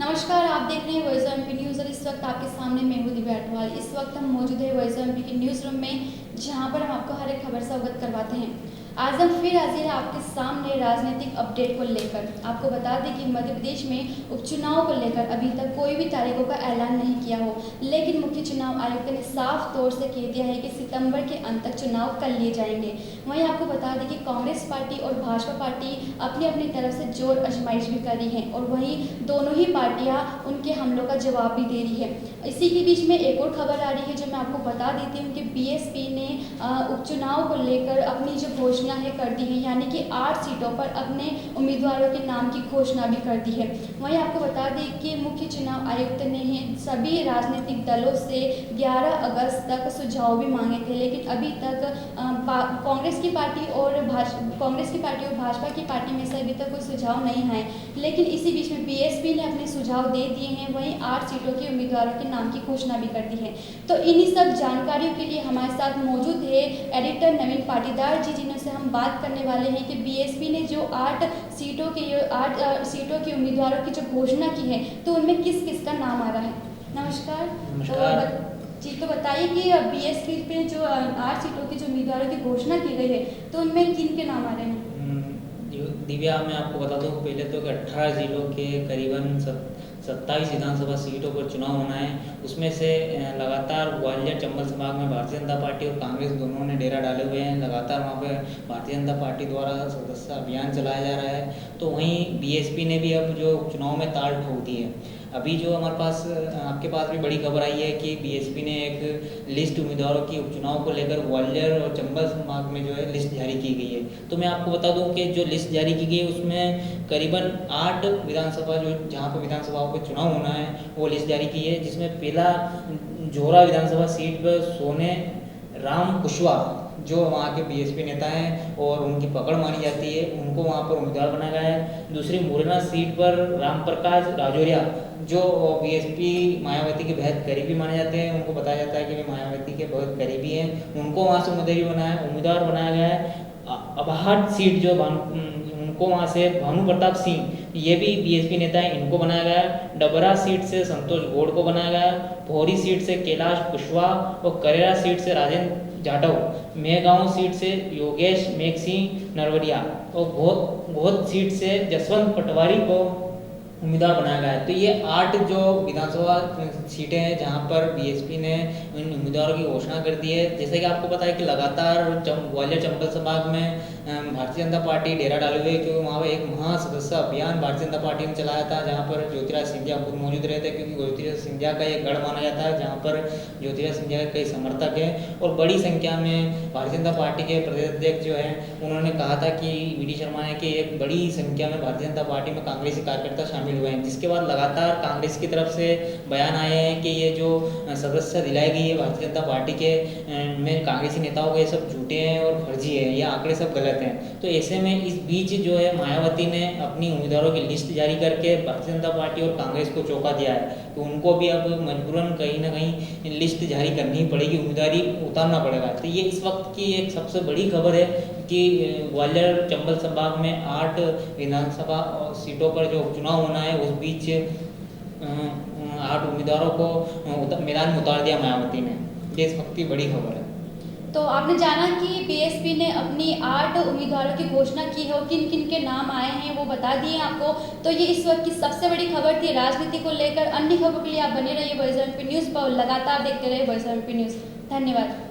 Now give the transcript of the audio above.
नमस्कार, आप देख रहे हैं वॉइस ऑफ एमपी न्यूज़ और इस वक्त आपके सामने मैं हूं दिव्या अटवाल। इस वक्त हम मौजूद है वॉइस ऑफ एमपी के न्यूज़ रूम में, जहां पर हम आपको हर एक खबर से अवगत करवाते हैं। आज हम फिर हाजिर हैं आपके सामने राजनीतिक अपडेट को लेकर। आपको बता दें कि मध्य प्रदेश में उपचुनाव को लेकर अभी तक कोई भी तारीखों का ऐलान नहीं किया हो, लेकिन मुख्य चुनाव आयुक्त ने साफ तौर से कह दिया है कि सितंबर के अंत तक चुनाव कर लिए जाएंगे। वहीं आपको बता दें कि कांग्रेस पार्टी और भाजपा पार्टी अपनी अपनी तरफ से जोर आजमाइश भी कर रही है और वहीं दोनों ही पार्टियां उनके हमलों का जवाब भी दे रही है। इसी के बीच में एक और खबर आ रही है जो मैं आपको बता देती हूँ कि बीएसपी ने उपचुनाव को लेकर अपनी जो घोषणा है कर दी है, यानी कि 8 सीटों पर अपने उम्मीदवारों के नाम की घोषणा भी कर दी है। वहीं आपको बता दें कि मुख्य चुनाव आयुक्त ने सभी राजनीतिक दलों से 11 अगस्त तक सुझाव भी मांगे थे, लेकिन अभी तक कांग्रेस की पार्टी और भाजपा की पार्टी में से अभी तक कोई सुझाव नहीं आए। लेकिन इसी बीच में बीएसपी ने अपने सुझाव दे दिए हैं, वहीं 8 सीटों के उम्मीदवारों के नाम की घोषणा भी कर दी है। तो इन्हीं सब जानकारियों के लिए हमारे साथ मौजूद है एडिटर नवीन पाटीदार जी, जिनसे हम बात करने वाले हैं कि बीएसपी ने जो 8 सीटों के उम्मीदवारों की जो घोषणा की है, तो उनमें किस किस का नाम आ रहा है। नमस्कार। जी, तो बताइए कि बीएसपी पे जो 8 सीटों की जो उम्मीदवारों की घोषणा की गई है, तो उनमें किन के नाम आ रहे हैं। दिव्या, मैं आपको बता दूं पहले तो कि 18 जिलों के करीबन 27 विधानसभा सीटों पर चुनाव होना है। उसमें से लगातार ग्वालियर चंबल संभाग में भारतीय जनता पार्टी और कांग्रेस दोनों ने डेरा डाले हुए हैं। लगातार वहाँ पे भारतीय जनता पार्टी द्वारा सदस्य अभियान चलाया जा रहा है, तो वहीं बीएसपी ने भी अब जो चुनाव में ताल ठोक दी है। अभी जो हमारे पास आपके पास भी बड़ी खबर आई है कि बीएसपी ने एक लिस्ट उम्मीदवारों की उपचुनाव को लेकर ग्वालियर और चंबल संभाग में जो है लिस्ट जारी की गई है। तो मैं आपको बता दूं कि जो लिस्ट जारी की गई है उसमें करीबन 8 विधानसभा जो जहां पर विधानसभाओं के चुनाव होना है वो लिस्ट जारी की है, जिसमें पहला जोहरा विधानसभा सीट पर सोने राम कुशवाहा जो वहाँ के बीएसपी नेता हैं और उनकी पकड़ मानी जाती है, उनको वहाँ पर उम्मीदवार बनाया गया है। दूसरी मुरैना सीट पर राम प्रकाश राजौरिया जो बीएसपी मायावती के बेहद करीबी माने जाते हैं, उनको बताया जाता है कि वे मायावती के बहुत करीबी हैं, उनको वहाँ से उम्मीदवार बनाया गया है। अबहाट सीट जो उनको वहाँ से भानु प्रताप सिंह, ये भी बीएसपी नेता हैं, इनको बनाया गया है। डबरा सीट से संतोष गौड़ को बनाया गया है। भौरी सीट से कैलाश कुशवाहा और करेरा सीट से राजेंद्र जाटव, मेहगांव सीट से योगेश मेघ सिंह नरवरिया और बहुत सीट से जसवंत पटवारी को उम्मीदवार बनाया गया है। तो ये 8 जो विधानसभा सीटें हैं जहां पर बीएसपी ने इन उम्मीदवारों की घोषणा कर दी है। जैसे कि आपको पता है कि लगातार ग्वालियर चंबल संभाग में भारतीय जनता पार्टी डेरा डाले हुए, क्योंकि वहाँ पर एक महा सदस्य अभियान भारतीय जनता पार्टी ने चलाया था, जहाँ पर ज्योतिराज सिंधिया खुद मौजूद रहे थे, क्योंकि ज्योतिराज सिंधिया का एक गढ़ माना जाता है जहाँ पर ज्योतिराज सिंधिया के कई समर्थक हैं। और बड़ी संख्या में भारतीय जनता पार्टी के प्रदेश अध्यक्ष जो है उन्होंने कहा था कि वी डी शर्मा ने कि एक बड़ी संख्या में भारतीय जनता पार्टी में कांग्रेसी कार्यकर्ता शामिल हुए हैं, जिसके बाद लगातार कांग्रेस की तरफ से बयान आए हैं कि ये जो सदस्य दिलाई गई है भारतीय जनता पार्टी के में कांग्रेसी नेताओं को, ये सब झूठे हैं और फर्जी है, ये आंकड़े सब गलत हैं। तो ऐसे में इस बीच जो है मायावती ने अपनी उम्मीदवारों की लिस्ट जारी करके भारतीय जनता पार्टी और कांग्रेस को चौंका दिया है, तो उनको भी अब मजबूरन कहीं ना कहीं लिस्ट जारी करनी पड़ेगी, उम्मीदवारी उतारना पड़ेगा। तो ये इस वक्त की एक सबसे बड़ी खबर है कि ग्वालियर चंबल संभाग में 8 विधानसभा सीटों पर जो उपचुनाव होना है, उस बीच 8 उम्मीदवारों को मैदान में उतार दिया मायावती ने। ये इस वक्त की बड़ी खबर है। तो आपने जाना कि बीएसपी ने अपनी 8 उम्मीदवारों की घोषणा की है और किन किन के नाम आए हैं वो बता दिए आपको। तो ये इस वक्त की सबसे बड़ी खबर थी राजनीति को लेकर। अन्य खबरों के लिए आप बने रहिए वॉइस ऑफ एमपी न्यूज़ पर, लगातार देखते रहिए वॉइस ऑफ एमपी न्यूज़। धन्यवाद।